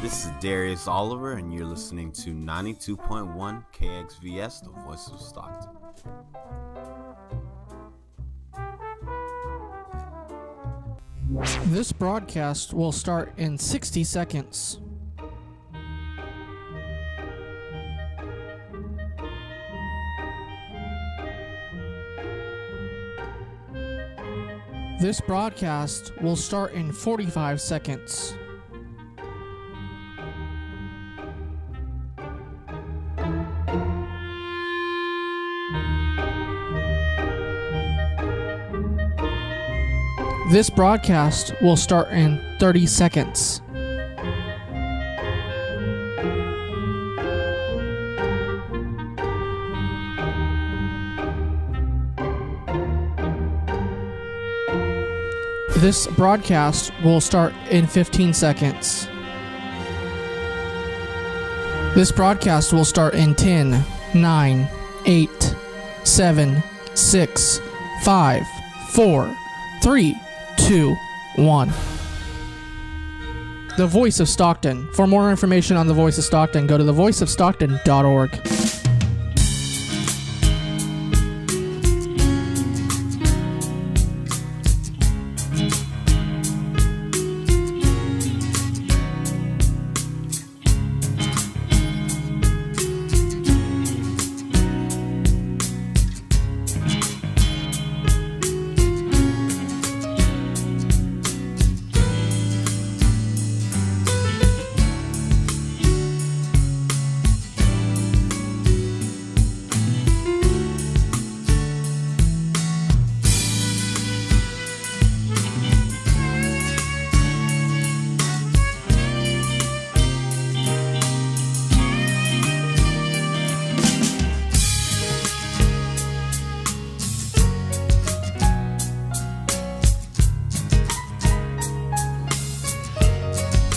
This is Darius Oliver, and you're listening to 92.1 KXVS, the voice of Stockton. This broadcast will start in 60 seconds. This broadcast will start in 45 seconds. This broadcast will start in 30 seconds. This broadcast will start in 15 seconds. This broadcast will start in 10, 9, 8, 7, 6, 5, 4, 3, 2, 1. The Voice of Stockton. For more information on The Voice of Stockton, go to thevoiceofstockton.org.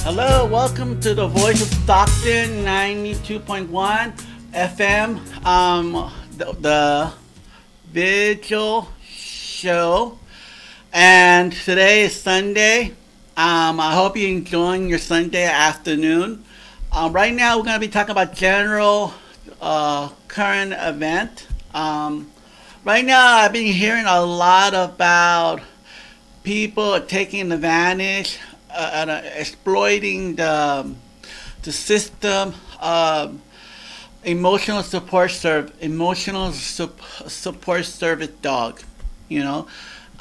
Hello, welcome to the Voice of Stockton 92.1 FM, the Vigil show. And today is Sunday. I hope you're enjoying your Sunday afternoon. Right now, we're going to be talking about general current event. Right now, I've been hearing a lot about people taking advantage and exploiting the system of emotional support service dog. You know,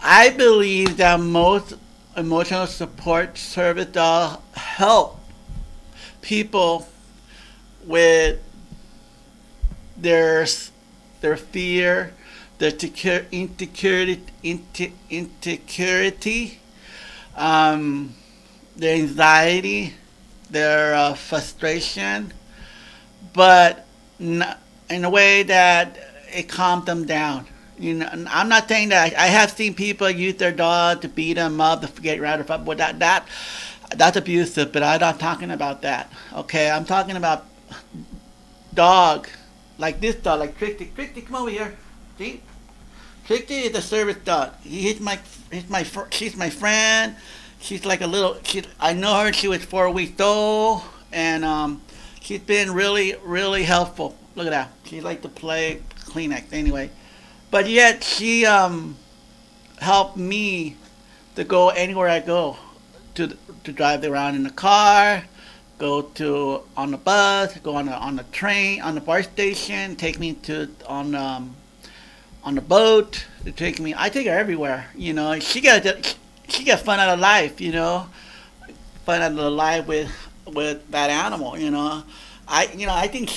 I believe that most emotional support service dog help people with their fear, their insecurity, their anxiety, their frustration, but in a way that it calms them down. You know, I'm not saying that. I have seen people use their dog to beat them up, to get rid of them, but that's abusive. But I'm not talking about that. Okay, I'm talking about dog, like this dog, like Trixie. Trixie, come over here. See, Trixie is a service dog. She's my friend. She's like a little. I know her. She was 4 weeks old, and she's been really, really helpful. Look at that. She likes to play Kleenex anyway, but yet she helped me to go anywhere I go, to drive around in the car, go to on the bus, go on the train, on the bar station, take me to on the boat. To take me. I take her everywhere. You know, she got fun out of life, you know, fun out of life with that animal, you know. I think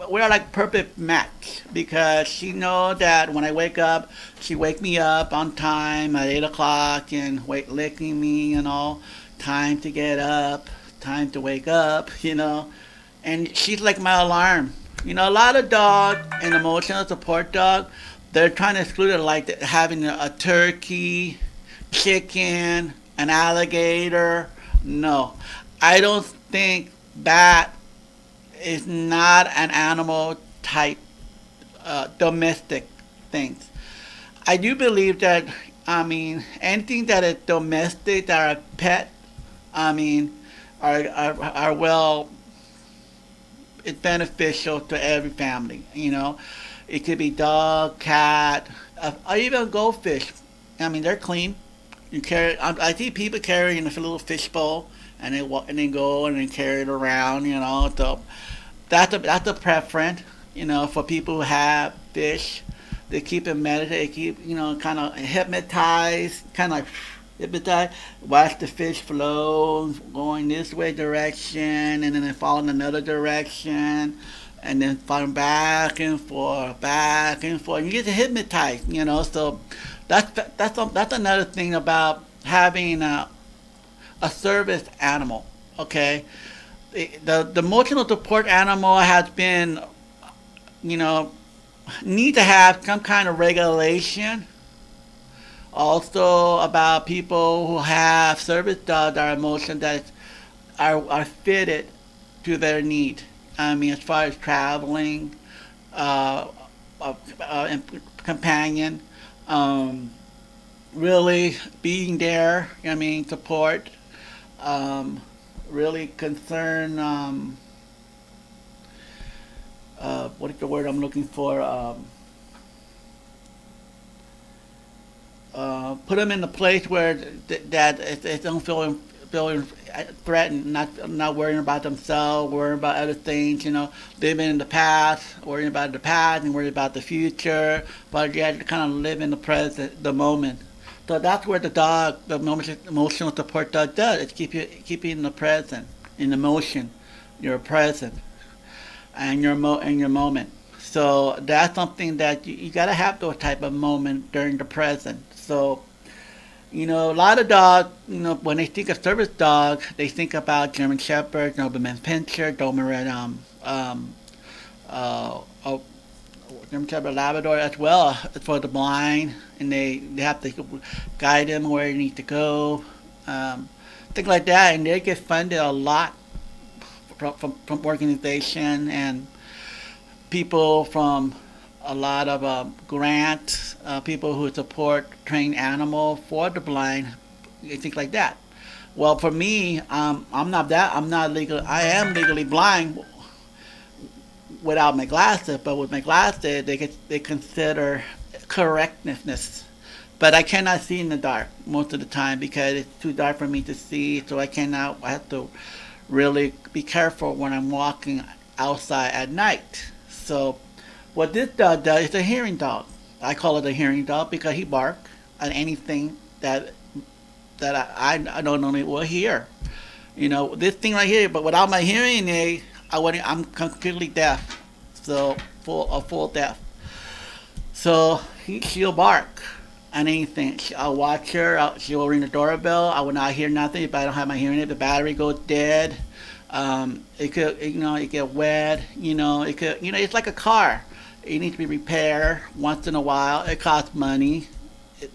we're like perfect match, because she knows that when I wake up, she wake me up on time at 8 o'clock and licking me, you know, time to get up, time to wake up, you know, and she's like my alarm. You know, a lot of dog and emotional support dog, they're trying to exclude it, like having a turkey, chicken, an alligator. No, I don't think that is not an animal type domestic things. I do believe that, anything that is domestic, that are pet, are well, it's beneficial to every family. It could be dog, cat, or even goldfish. I mean, they're clean. You carry. I see people carrying a little fish bowl, and they walk and they go and they carry it around. So that's a preference. For people who have fish, they keep it meditated. They keep kind of hypnotized, kind of like hypnotized. Watch the fish flow, going this way direction, and then they fall in another direction, and then falling back and forth, back and forth. And you get hypnotized. So that's another thing about having a service animal. Okay, the emotional support animal has been, need to have some kind of regulation. Also about people who have service dogs that are emotional that are fitted to their need. I mean, as far as traveling, and companion, really being there. Support. Really concern. What is the word I'm looking for? Put them in a place where that they don't feel threatened, not worrying about themselves, worrying about other things. Living in the past, worrying about the past, and worrying about the future. But you have to kind of live in the present, the moment. So that's where the emotional support dog does. It's keep you in the present, in the motion. You're present, and your moment. So that's something that you gotta have those type of moments during the present. So, a lot of dogs, when they think of service dogs, they think about German Shepherd, Doberman Pinscher, Doberman, German Shepherd Labrador as well for the blind, and they have to guide them where they need to go, things like that, and they get funded a lot from organization and people from a lot of grants, people who support trained animal for the blind, things like that. Well, for me, I'm not legal. I am legally blind without my glasses, but with my glasses, they consider correctness. But I cannot see in the dark most of the time because it's too dark for me to see. So I have to really be careful when I'm walking outside at night. So what this dog does is a hearing dog. I call it a hearing dog because he barks at anything that I don't know it will hear. This thing right here. But without my hearing aid, I'm completely deaf. So full deaf. So she'll bark at anything. I'll watch her. She will ring the doorbell. I will not hear nothing if I don't have my hearing aid. The battery goes dead. It could, it get wet. It could, it's like a car. It needs to be repaired once in a while. It costs money.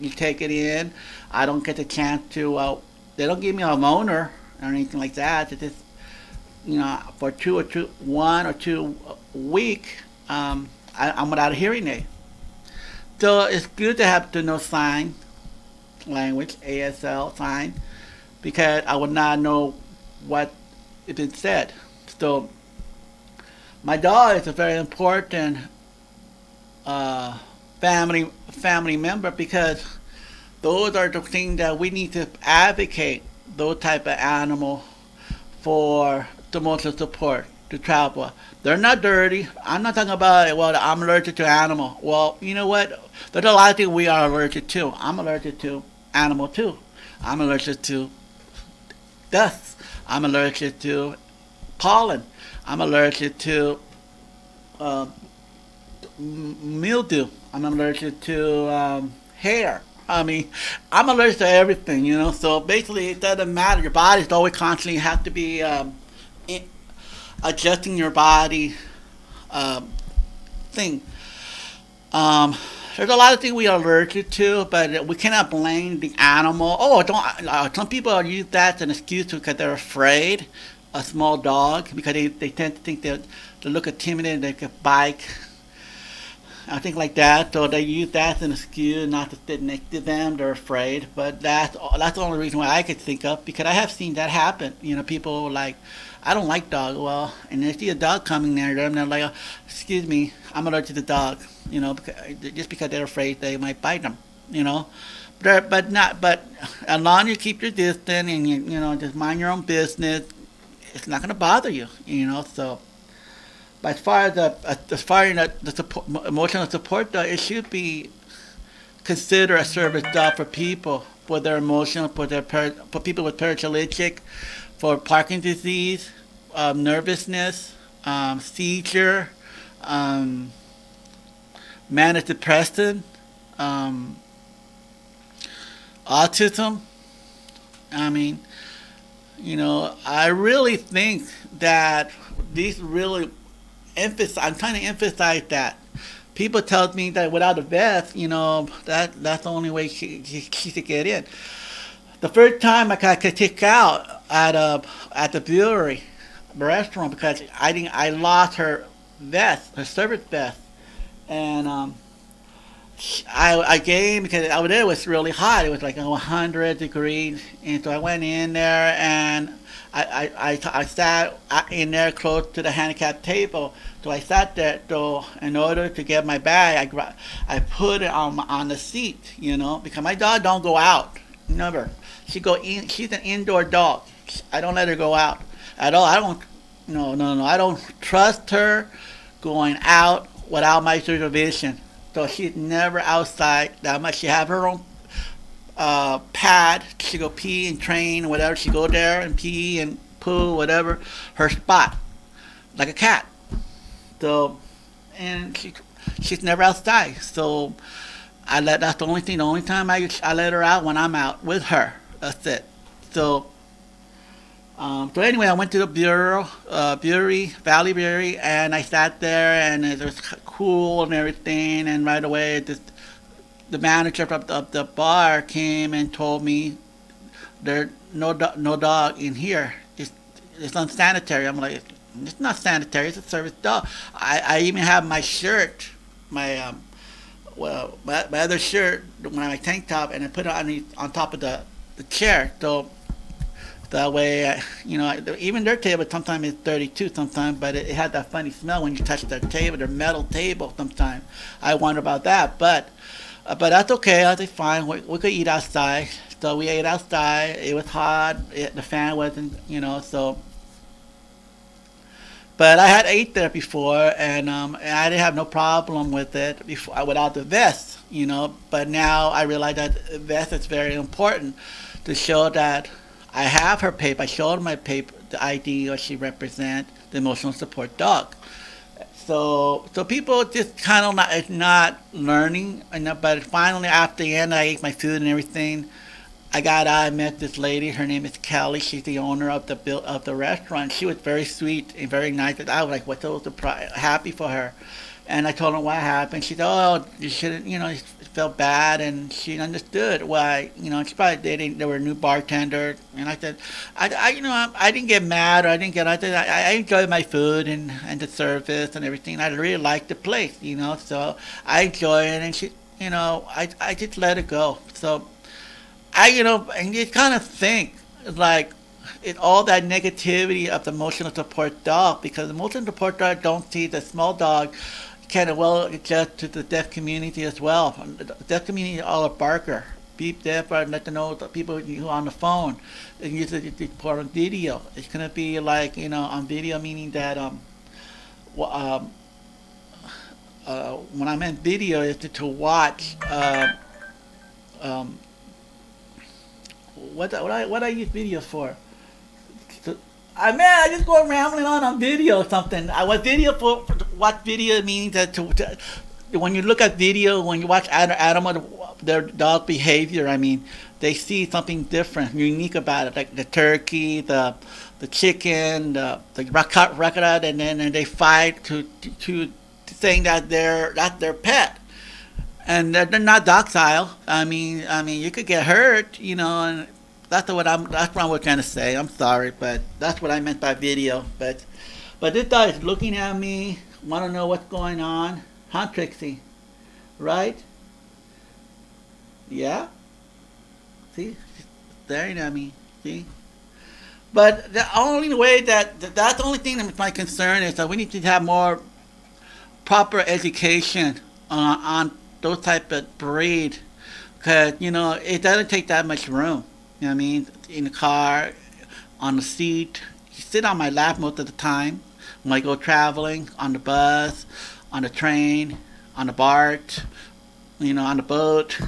You take it in. I don't get the chance to. They don't give me a loaner or anything like that. It just, for 1 or 2 weeks, I'm without a hearing aid. So it's good to have to know sign language, ASL sign, because I would not know what it been said. So my dog is a very important family member because those are the things that we need to advocate. Those type of animal for emotional support to travel. They're not dirty. I'm not talking about I'm allergic to animal. Well, you know what? There's a lot of things we are allergic to. I'm allergic to animal too. I'm allergic to dust. I'm allergic to pollen. I'm allergic to mildew. I'm allergic to hair. I'm allergic to everything, So basically, it doesn't matter. Your body's always constantly have to be adjusting your body thing. There's a lot of things we are allergic to, but we cannot blame the animal. Some people use that as an excuse because they're afraid a small dog because they tend to think that they look intimidating, they could bite. I think like that. So they use that as an excuse not to sit next to them. They're afraid. But that's the only reason why I could think of, because I have seen that happen. People like, I don't like dogs. Well, and they see a dog coming near them, they're like, excuse me, I'm allergic to the dog. Just because they're afraid they might bite them. But as long as you keep your distance and just mind your own business, it's not going to bother you. So. But as far as the support, emotional support dog, it should be considered a service dog for people for their emotional, for people with paralytic, for Parkinson's disease, nervousness, seizure, manic depression, autism. I mean, I really think that these really I'm trying to emphasize that. People tell me that without a vest, that's the only way she should get in. The first time I got kicked out at the brewery, restaurant, because I lost her vest, her service vest, and I gave, because over there it was really hot. It was like 100 degrees, and so I went in there and I sat in there close to the handicap table. So I sat there. So in order to get my bag, I put it on the seat, because my dog don't go out. Never. She go in. She's an indoor dog. I don't let her go out at all. I don't. No. I don't trust her going out without my supervision. So she's never outside that much. She have her own pad. She go pee and train, whatever. She go there and pee and poo, whatever. Her spot, like a cat. So, and she's never outside. So that's the only thing. The only time I let her out when I'm out with her. That's it. So anyway, I went to the Valley Brewery, and I sat there, and it was cool and everything. And right away, the manager of the bar came and told me there's no dog in here. It's unsanitary. I'm like, it's not sanitary. It's a service dog. I even have my shirt, my other shirt, my tank top, and I put it on top of the chair. So that way, even their table sometimes is dirty too sometimes, but it had that funny smell when you touch their table, their metal table sometimes. I wonder about that, but that's okay. I think fine. We could eat outside. So we ate outside. It was hot. The fan wasn't, so. But I had ate there before, and I didn't have no problem with it before without the vest, But now I realize that the vest is very important to show that I have her paper. I showed my paper, the ID, or she represents the emotional support dog. So people just kind of not learning. But finally, after the end, I ate my food and everything. I met this lady. Her name is Kelly. She's the owner of the restaurant. She was very sweet and very nice. I was like, so happy for her. And I told her what happened. She said, "Oh, you shouldn't. She felt bad," and she understood why. She probably didn't. There were a new bartender, and I said, I didn't get mad, or I didn't get. I enjoyed my food and the service and everything. I really liked the place, So I enjoyed it, and she, I just let it go. So and you kind of think like all that negativity of the emotional support dog, because the emotional support dog don't see the small dog can well adjust to the deaf community as well. The deaf community is all a barker. Beep deaf, or let them know the people who are on the phone. And use it for on video. It's gonna be like on video, meaning that when I meant video is to watch. What I use video for? I just go rambling on video or something. I watch video for what video means that when you look at video, when you watch animal, their dog behavior, they see something different, unique about it, like the turkey, the chicken, the raccoon, and then they fight to saying that that's their pet. And they're not docile. You could get hurt, and that's what I was trying to say. I'm sorry, but that's what I meant by video. But this guy is looking at me, want to know what's going on, huh, Trixie? right? Yeah. See, she's staring at me. See. But the only way that's the only thing that my concern is that we need to have more proper education on those type of breed, because it doesn't take that much room. You know what I mean? In the car, on the seat, you sit on my lap most of the time when I go traveling, on the bus, on the train, on the BART, on the boat.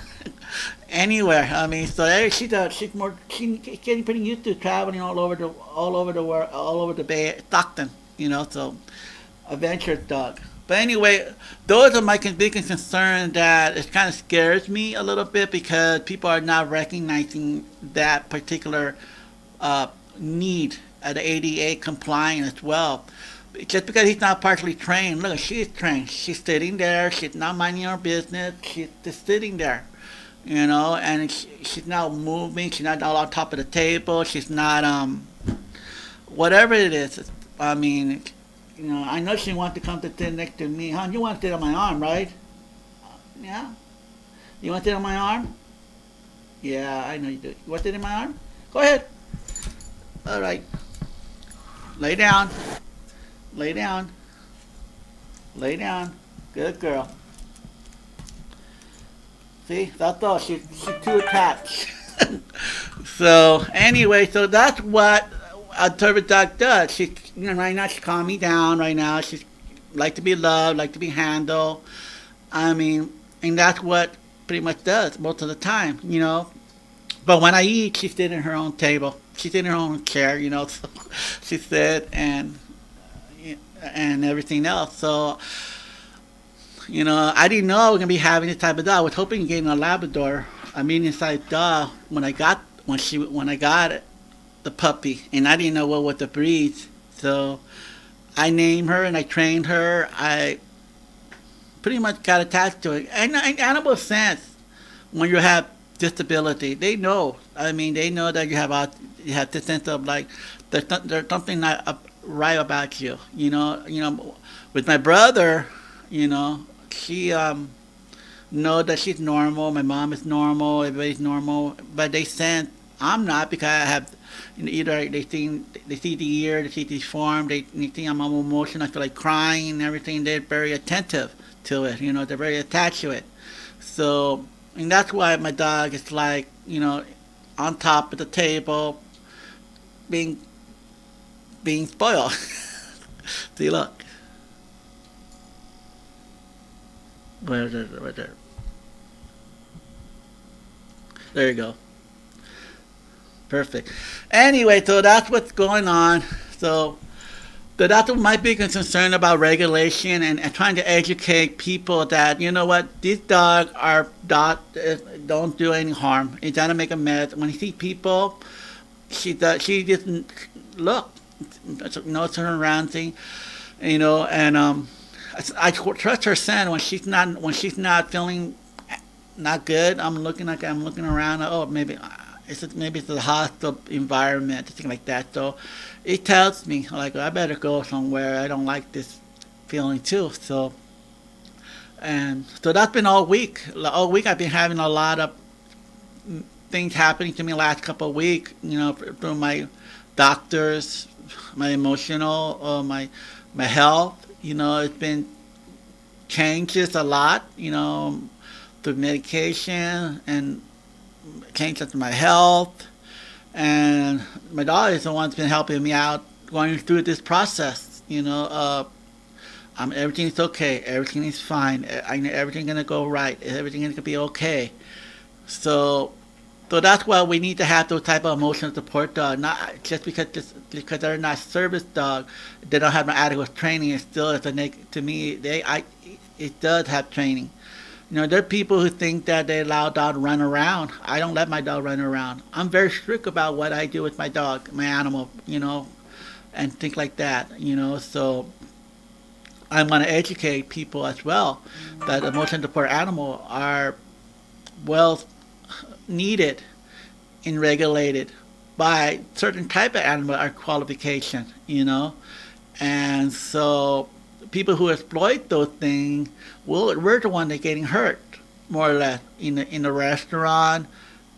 Anywhere. I mean, so she's getting pretty used to traveling all over the world, all over the Bay, Stockton. So adventure dog. But anyway, those are my biggest concerns. That it kind of scares me a little bit because people are not recognizing that particular need at the ADA compliant as well. Just because he's not partially trained, look, she's trained. She's sitting there. She's not minding her business. She's just sitting there. And she's not moving. She's not all on top of the table. She's not whatever it is. I mean, I know she wants to come to sit next to me. Huh? You want to sit on my arm, right? Yeah. You want to sit on my arm? Yeah, I know you do. You want to sit in my arm? Go ahead. All right. Lay down. Lay down. Lay down. Good girl. See, that's all. She's too attached. So anyway, so that's what a service dog does. She, right now she's calming me down. Right now she's like to be loved, like to be handled. I mean, and that's what pretty much does most of the time. But when I eat, she sits in her own table. She sits in her own chair. So she sits and everything else. So. I didn't know I was gonna be having this type of dog. I was hoping getting a Labrador, a medium-sized dog, when I got it, the puppy, and I didn't know what was the breed. So I named her and I trained her. I pretty much got attached to it. And animals sense when you have disability. They know. I mean, they know that you have this sense of like there's something not right about you. With my brother, she know that she's normal. My mom is normal. Everybody's normal, but they sense I'm not because I have either they see the ear, they see the form, they think I'm emotional. I feel like crying and everything. They're very attentive to it. They're very attached to it. So, and that's why my dog is like on top of the table, being spoiled. See, look. Where is it? Right there. There you go. Perfect. Anyway, so that's what's going on. So that's what my biggest concern about regulation and trying to educate people that, these dogs don't do any harm. It doesn't make a mess. When you see people, she just look, knows her surroundings, and I trust her scent when she's not feeling not good. I'm looking around. Oh, maybe it's a hostile environment, something like that. So it tells me like I better go somewhere. I don't like this feeling too. So that's been all week. All week I've been having a lot of things happening to me last couple of weeks. Through my doctors, my emotional, my health. It's been changes a lot, through medication and changes to my health. And my daughter is the one that's been helping me out going through this process. Everything's okay. Everything is fine. Everything's going to go right. Everything's going to be okay. So that's why we need to have those type of emotional support dog. Not just because they're not service dog, they don't have adequate training. It still is to me. It does have training. There are people who think that they allow dog to run around. I don't let my dog run around. I'm very strict about what I do with my dog, my animal, and things like that. So I want to educate people as well that emotional support animals are well needed and regulated by certain type of animal or qualification, and so people who exploit those things, we're the one that's getting hurt, more or less, in a restaurant,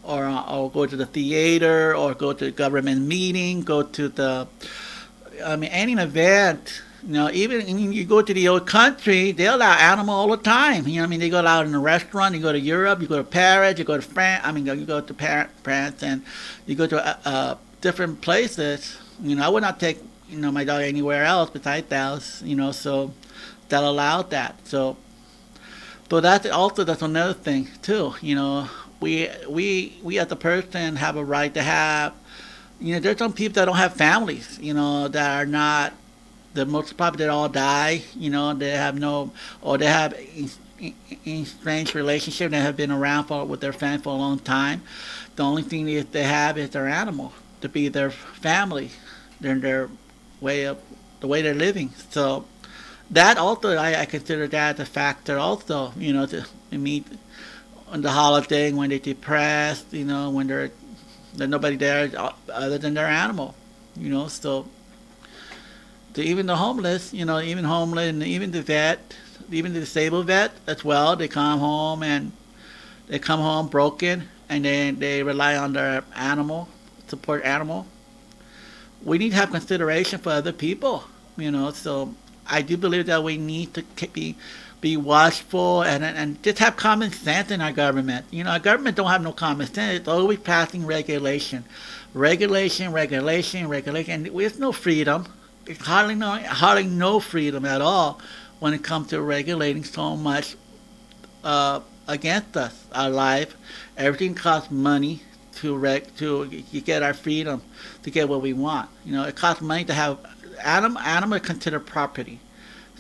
or go to the theater, or go to a government meeting, go to any event. Even when you go to the old country, they allow animal all the time. They go out in a restaurant. You go to Europe, you go to Paris, you go to France. You go to France, and you go to different places. I would not take my dog anywhere else besides that. So that allowed that. So that's another thing too. We as a person have a right to have. There's some people that don't have families. That are not. The most probably they all die. They have no, or they have strange relationship. They have been around with their family for a long time. The only thing that they have is their animal to be their family, their the way they're living. So that also I consider that a factor also. To meet on the holiday when they're depressed. When there's nobody there other than their animal. So. To even the homeless, even homeless, and even the vet, even the disabled vet as well, they come home broken, and then they rely on their support animal. We need to have consideration for other people, so I do believe that we need to be watchful and just have common sense in our government. Our government don't have no common sense. It's always passing regulation, and there's no freedom. It's hardly no freedom at all when it comes to regulating so much against us, our life. Everything costs money to get our freedom, to get what we want. It costs money to have animal considered property.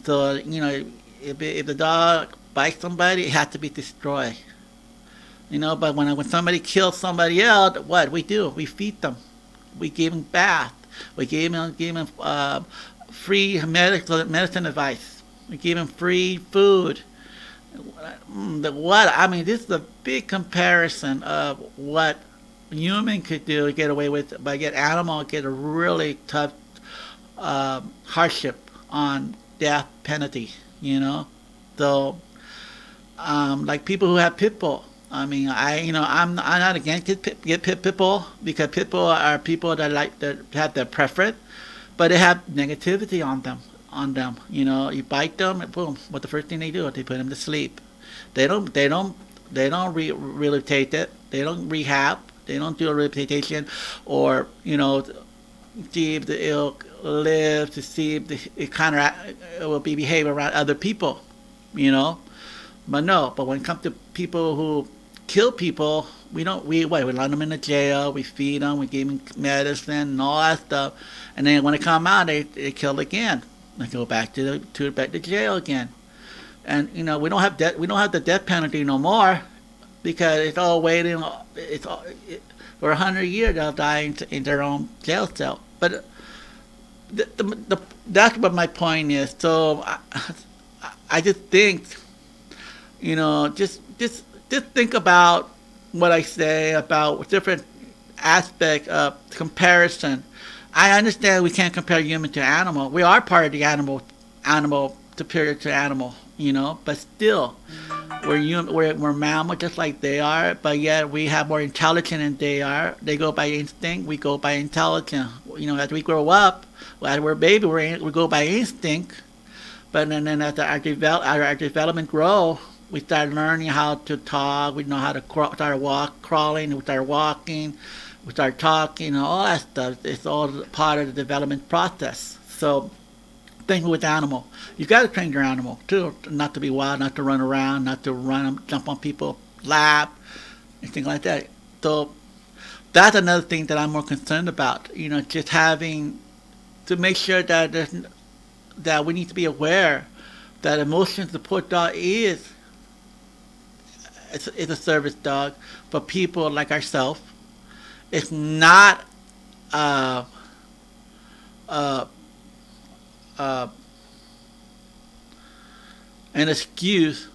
So if the dog bites somebody, it has to be destroyed. But when somebody kills somebody else, what we do? We feed them, we give them bath. We gave him free medicine advice. We gave him free food. This is a big comparison of what human could do to get away with it, but animal get a really tough hardship on death penalty. So like people who have pit bull. I'm not against get pit bull, because pit bull are people that have their preference, but they have negativity on them. You bite them, and boom. What the first thing they do? They put them to sleep. They don't rehabilitate it. They don't rehab. They don't do a rehabilitation, or see if it'll live, to see if it will be behave around other people. But no. But when it comes to people who kill people, we let them in the jail, we feed them, we give them medicine and all that stuff, and then when they come out, they kill again. They go back to jail again, and we don't have the death penalty no more, because it's all waiting. For 100 years they'll die in their own jail cell. But that's what my point is. So I just think, just think about what I say about different aspects of comparison. I understand we can't compare human to animal. We are part of the animal superior to animal, but still, we're human. We're mammal just like they are, but yet we have more intelligence than they are. They go by instinct. We go by intelligence. As we grow up, as we're a baby, we go by instinct. But then as our development grows, we start learning how to talk. We know how to crawling. We start walking. We start talking. All that stuff. It's all part of the development process. So, thing with animal, you got to train your animal too, not to be wild, not to run around, not to jump on people's lap, anything like that. So, that's another thing that I'm more concerned about. Just having to make sure that we need to be aware that emotion support dog is a service dog for people like ourselves. It's not an excuse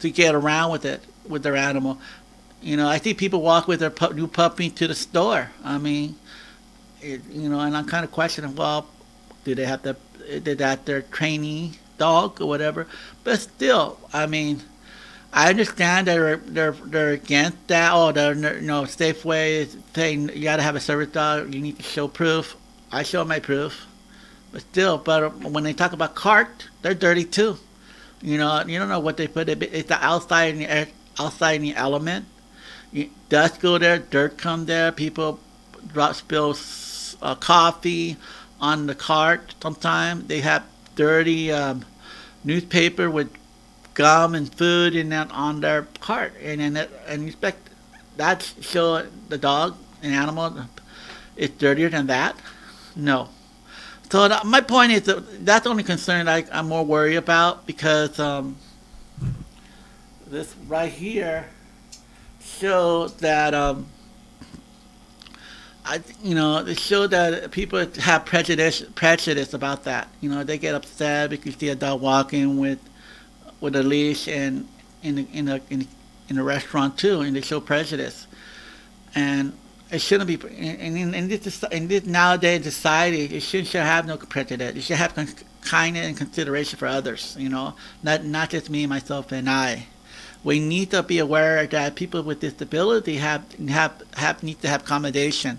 to get around with their animal. I see people walk with their new puppy to the store. And I'm kind of questioning, well, did they have their trainee dog or whatever. But still, I mean, I understand they're against that. Oh, they're Safeway is saying you got to have a service dog. You need to show proof. I show my proof, but still. But when they talk about cart, they're dirty too. You know, you don't know what they put. It's the outside in the air, outside in the element. Dust go there, dirt come there. People spill coffee on the cart. Sometimes they have dirty newspaper with gum and food in that on their cart, and you expect that show the dog, an animal, is dirtier than that? No. So my point is that's the only concern I'm more worried about, because this right here shows that it shows that people have prejudice about that. You know, they get upset because you see a dog walking with a leash and in a restaurant too, and they show prejudice. And it shouldn't be. In this nowadays society, it should have no prejudice. It should have kindness and consideration for others. You know, not just me, myself, and I. We need to be aware that people with disability need to have accommodation,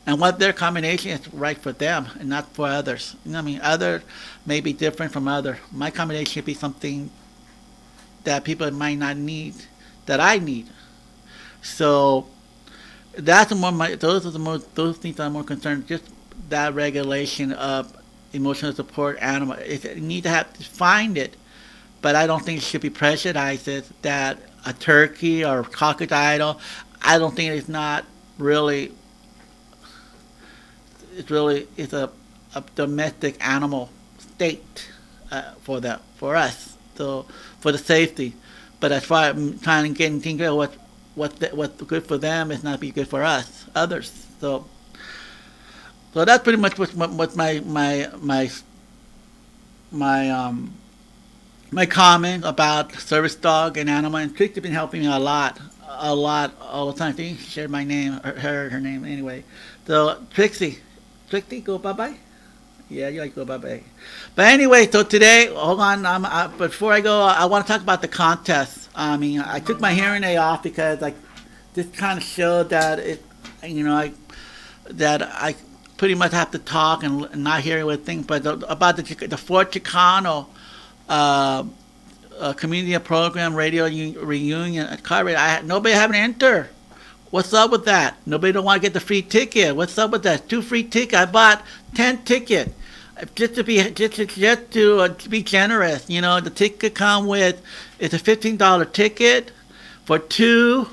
and what their accommodation is right for them and not for others. You know what I mean? Other may be different from other. My accommodation should be something that people might not need, that I need. So that's those things I'm more concerned. Just that regulation of emotional support animal. You need to find it. But I don't think it should be prejudiced that a turkey or a crocodile, I don't think it's not really, it's a domestic animal state for us, so for the safety. But as far as trying to think of what's good for them is not be good for us, others. So that's pretty much what my comment about service dog and animal. And Trixie been helping me a lot all the time. I think she shared my name, her name anyway. So Trixie, go bye-bye. Yeah, you like to go bye-bye. But anyway, so today, hold on, before I go, I want to talk about the contest. I mean, I took my hearing aid off because this kind of showed that that I pretty much have to talk and not hear what things, but about the Fort Chicano community program radio reunion at Cartwright. Nobody haven't entered. What's up with that? Nobody don't want to get the free ticket. What's up with that? 2 free tickets. I bought 10 tickets just to be generous. You know, the ticket come with, it's a $15 ticket for 2,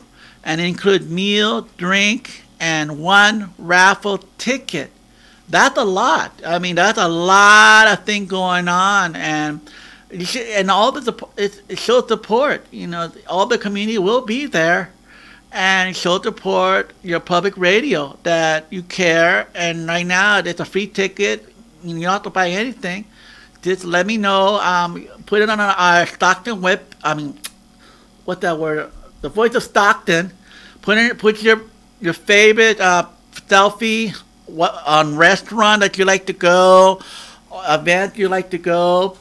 and it includes meal, drink, and 1 raffle ticket. That's a lot. I mean, that's a lot of things going on, and all the support, it shows support. You know, all the community will be there, and show support your public radio that you care. And right now, it's a free ticket. You don't have to buy anything. Just let me know. Put it on our Stockton web. I mean, what's that word? The Voice of Stockton. Put your favorite selfie on restaurant that you like to go, event you like to go.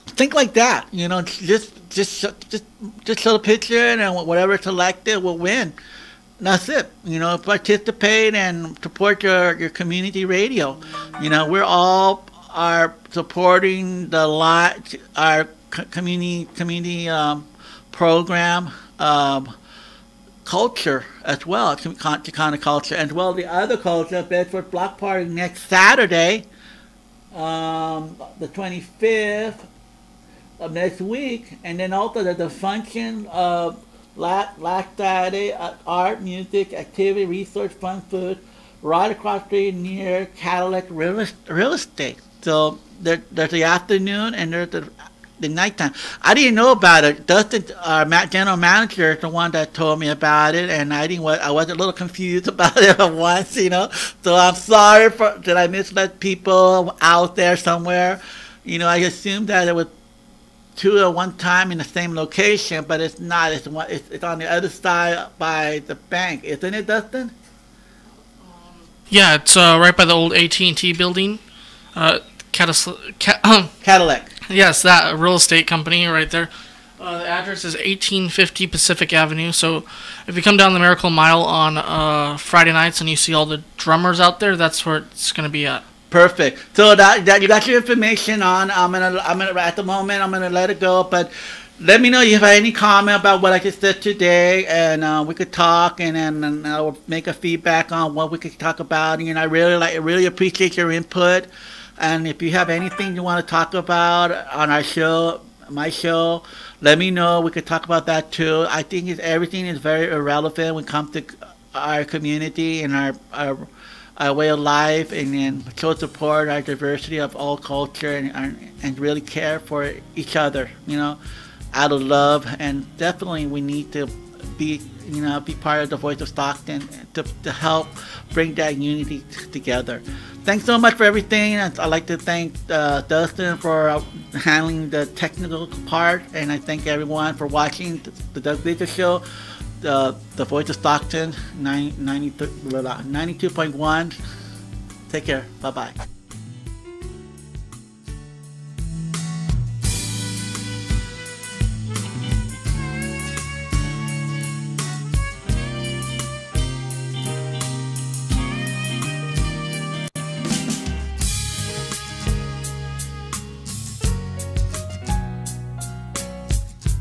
Think like that. You know, just show the picture, and whatever selected will win. That's it. You know, participate and support your community radio. You know, we're all supporting our community program culture as well, Chicano culture, as well the other culture. Bedford Block Party next Saturday, the 25th of next week, and then also the function of last Saturday, art, music, activity, research, fun, food, right across the street near Cadillac Real Estate. So there's the afternoon and there's the nighttime. I didn't know about it. Dustin, our general manager, is the one that told me about it, and I was a little confused about it once, you know. So I'm sorry that I misled people out there somewhere. You know, I assumed that it was 2 at one time in the same location, but it's not. It's on the other side by the bank, isn't it, Dustin? Yeah, it's right by the old AT&T building. Cadillac. Yes, that real estate company right there. The address is 1850 Pacific Avenue. So if you come down the Miracle Mile on Friday nights and you see all the drummers out there, that's where it's gonna be at. Perfect. So that you got your information on. I'm gonna at the moment I'm gonna let it go, but let me know if you have any comment about what I just said today, and we could talk, and then I'll make a feedback on what we could talk about. And I really appreciate your input. And if you have anything you want to talk about on our show, my show, let me know. We could talk about that too. I think everything is very irrelevant when it comes to our community and our way of life, and then show support our diversity of all culture, and really care for each other, out of love. And definitely we need to be part of the Voice of Stockton to help bring that unity together. Thanks so much for everything. I'd like to thank Dustin for handling the technical part, and I thank everyone for watching the Doug Vigil Show, the Voice of Stockton 92.1. Take care. Bye-bye.